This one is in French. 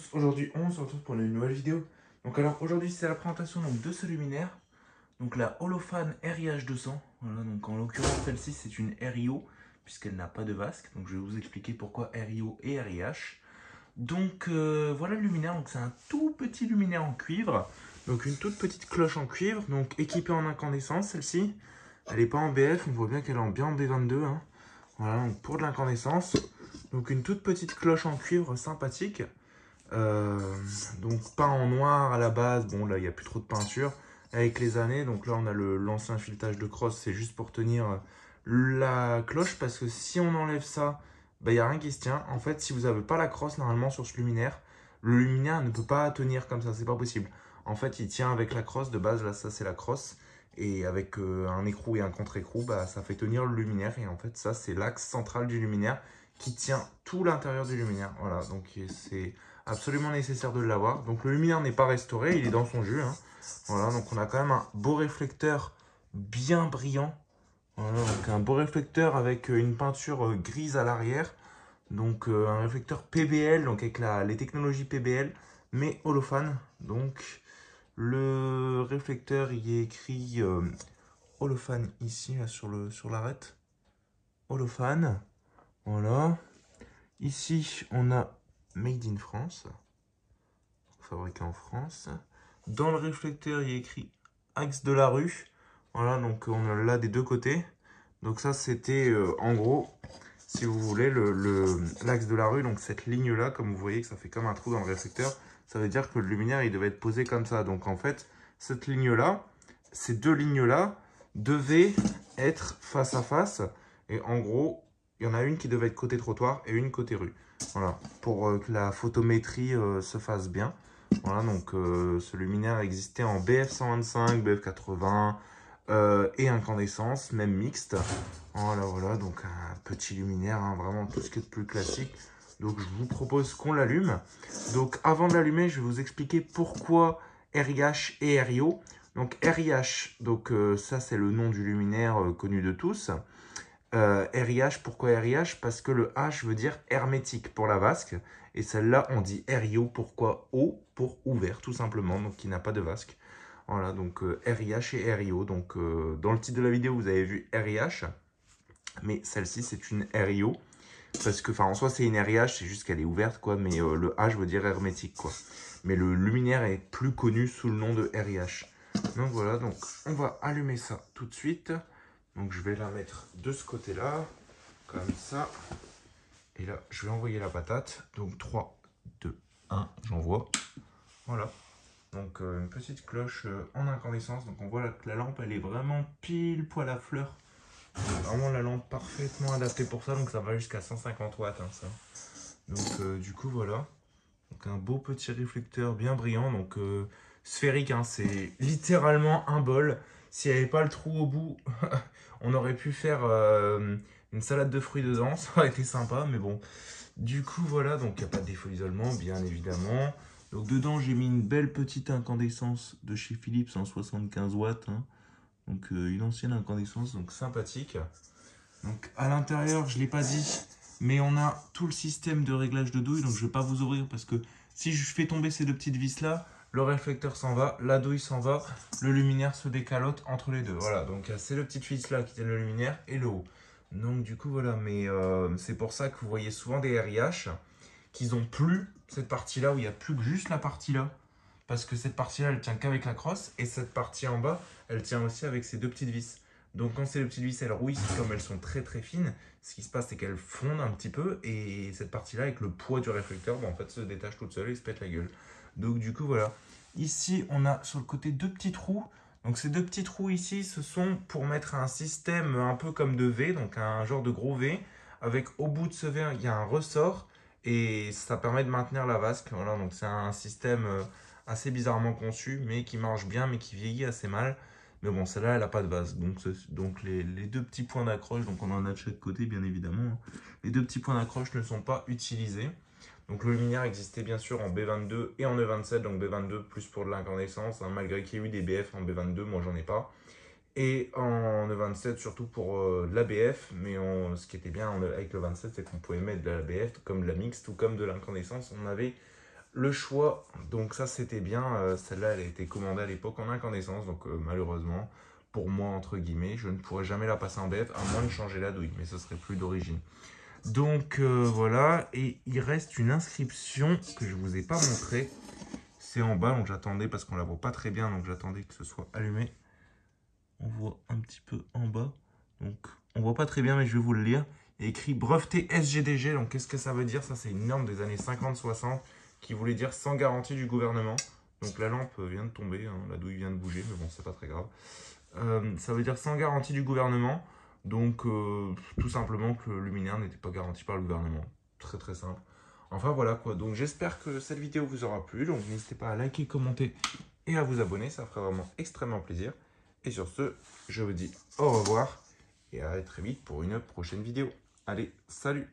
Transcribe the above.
tous, aujourd'hui on se retrouve pour une nouvelle vidéo. Donc alors aujourd'hui c'est la présentation donc, de ce luminaire, donc la Holophane RIH200. Voilà, donc en l'occurrence celle-ci c'est une RIO puisqu'elle n'a pas de vasque. Donc je vais vous expliquer pourquoi RIO et RIH. Donc voilà le luminaire, donc c'est un tout petit luminaire en cuivre, donc une toute petite cloche en cuivre, donc équipée en incandescence celle-ci. Elle n'est pas en BF, on voit bien qu'elle est bien en B22. Hein. Voilà, donc pour de l'incandescence. Donc une toute petite cloche en cuivre sympathique. Euh, donc peint en noir à la base, bon là il n'y a plus trop de peinture avec les années, donc là on a l'ancien filetage de crosse, c'est juste pour tenir la cloche parce que si on enlève ça, bah, il n'y a rien qui se tient. En fait si vous n'avez pas la crosse normalement sur ce luminaire, le luminaire ne peut pas tenir comme ça, c'est pas possible. En fait il tient avec la crosse de base, là ça c'est la crosse, et avec un écrou et un contre-écrou, bah, ça fait tenir le luminaire, et en fait ça c'est l'axe central du luminaire qui tient tout l'intérieur du luminaire. Voilà, donc c'est absolument nécessaire de l'avoir. Donc le luminaire n'est pas restauré, il est dans son jus. Hein. Voilà, donc on a quand même un beau réflecteur bien brillant. Voilà, donc un beau réflecteur avec une peinture grise à l'arrière. Donc un réflecteur PBL, donc avec les technologies PBL, mais holophane. Donc le réflecteur, il est écrit holophane ici, là, sur l'arête. Holophane, voilà. Ici, on a Made in France. Fabriqué en France. Dans le réflecteur, il y a écrit axe de la rue. Voilà, donc on a là des deux côtés. Donc ça, c'était en gros, si vous voulez, l'axe de la rue. Donc cette ligne-là, comme vous voyez que ça fait comme un trou dans le réflecteur, ça veut dire que le luminaire, il devait être posé comme ça. Donc en fait, cette ligne-là, ces deux lignes-là devaient être face à face. Et en gros, il y en a une qui devait être côté trottoir et une côté rue. Voilà, pour que la photométrie se fasse bien. Voilà, donc ce luminaire existait en BF125, BF80 et incandescence, même mixte. Voilà, donc un petit luminaire, hein, vraiment tout ce qui est de plus classique. Donc je vous propose qu'on l'allume. Donc avant de l'allumer, je vais vous expliquer pourquoi RIH et RIO. Donc RIH, donc ça c'est le nom du luminaire connu de tous. RIH, pourquoi RIH? Parce que le H veut dire hermétique pour la vasque. Et celle-là, on dit RIO, pourquoi O? Pour ouvert, tout simplement, donc qui n'a pas de vasque. Voilà, donc RIH et RIO. Donc dans le titre de la vidéo, vous avez vu RIH, mais celle-ci, c'est une RIO. Parce que, enfin, en soi, c'est une RIH, c'est juste qu'elle est ouverte, quoi, mais le H veut dire hermétique, quoi. Mais le luminaire est plus connu sous le nom de RIH. Donc voilà, donc on va allumer ça tout de suite. Donc je vais la mettre de ce côté-là, comme ça. Et là, je vais envoyer la patate. Donc 3, 2, 1, j'envoie. Voilà. Donc une petite cloche en incandescence. Donc on voit que la lampe, elle est vraiment pile poil à fleur. Vraiment la lampe parfaitement adaptée pour ça. Donc ça va jusqu'à 150 watts, hein, ça. Donc du coup, voilà. Donc un beau petit réflecteur bien brillant. Donc sphérique, hein, c'est littéralement un bol. S'il n'y avait pas le trou au bout, on aurait pu faire une salade de fruits dedans, ça aurait été sympa, mais bon. Du coup, voilà, donc il n'y a pas de défaut d'isolement, bien évidemment. Donc dedans, j'ai mis une belle petite incandescence de chez Philips en 75 watts. Hein. Donc une ancienne incandescence, donc sympathique. Donc à l'intérieur, je ne l'ai pas dit, mais on a tout le système de réglage de douille. Donc je ne vais pas vous ouvrir parce que si je fais tomber ces deux petites vis là, le réflecteur s'en va, la douille s'en va, le luminaire se décalote entre les deux. Voilà, donc c'est le petit vis là qui tiennent le luminaire et le haut. Donc du coup voilà, mais c'est pour ça que vous voyez souvent des RIH qu'ils ont plus cette partie là où il n'y a plus que juste la partie là. Parce que cette partie-là, elle tient qu'avec la crosse, et cette partie en bas, elle tient aussi avec ces deux petites vis. Donc quand ces deux petites vis, elles rouillent, comme elles sont très très fines, ce qui se passe, c'est qu'elles fondent un petit peu, et cette partie-là, avec le poids du réflecteur, en fait, se détache toute seule et se pète la gueule. Donc du coup, voilà. Ici, on a sur le côté deux petits trous. Donc ces deux petits trous ici, ce sont pour mettre un système un peu comme de V, donc un genre de gros V, avec au bout de ce V, il y a un ressort, et ça permet de maintenir la vasque. Voilà, donc c'est un système assez bizarrement conçu, mais qui marche bien, mais qui vieillit assez mal. Mais bon, celle-là, elle n'a pas de base. Donc les deux petits points d'accroche, donc on en a de chaque côté, bien évidemment. Hein. Les deux petits points d'accroche ne sont pas utilisés. Donc le luminaire existait bien sûr en B22 et en E27, donc B22 plus pour de l'incandescence, hein, malgré qu'il y ait eu des BF en B22, moi j'en ai pas. Et en E27 surtout pour de l'ABF, mais ce qui était bien avec le 27, c'est qu'on pouvait mettre de l'ABF comme de la mixte ou comme de l'incandescence. On avait le choix, donc ça c'était bien, celle-là elle a été commandée à l'époque en incandescence, donc malheureusement, pour moi entre guillemets, je ne pourrais jamais la passer en BF à moins de changer la douille, mais ce serait plus d'origine. Donc voilà, et il reste une inscription que je ne vous ai pas montrée. C'est en bas, donc j'attendais parce qu'on la voit pas très bien, donc j'attendais que ce soit allumé. On voit un petit peu en bas, donc on voit pas très bien, mais je vais vous le lire. Il y a écrit breveté SGDG, donc qu'est-ce que ça veut dire? Ça c'est une norme des années 50-60 qui voulait dire sans garantie du gouvernement. Donc la lampe vient de tomber, hein, la douille vient de bouger, mais bon c'est pas très grave. Ça veut dire sans garantie du gouvernement. Donc, tout simplement que le luminaire n'était pas garanti par le gouvernement. Très très simple. Enfin voilà quoi. Donc j'espère que cette vidéo vous aura plu. Donc n'hésitez pas à liker, commenter et à vous abonner. Ça ferait vraiment extrêmement plaisir. Et sur ce, je vous dis au revoir et à très vite pour une prochaine vidéo. Allez, salut!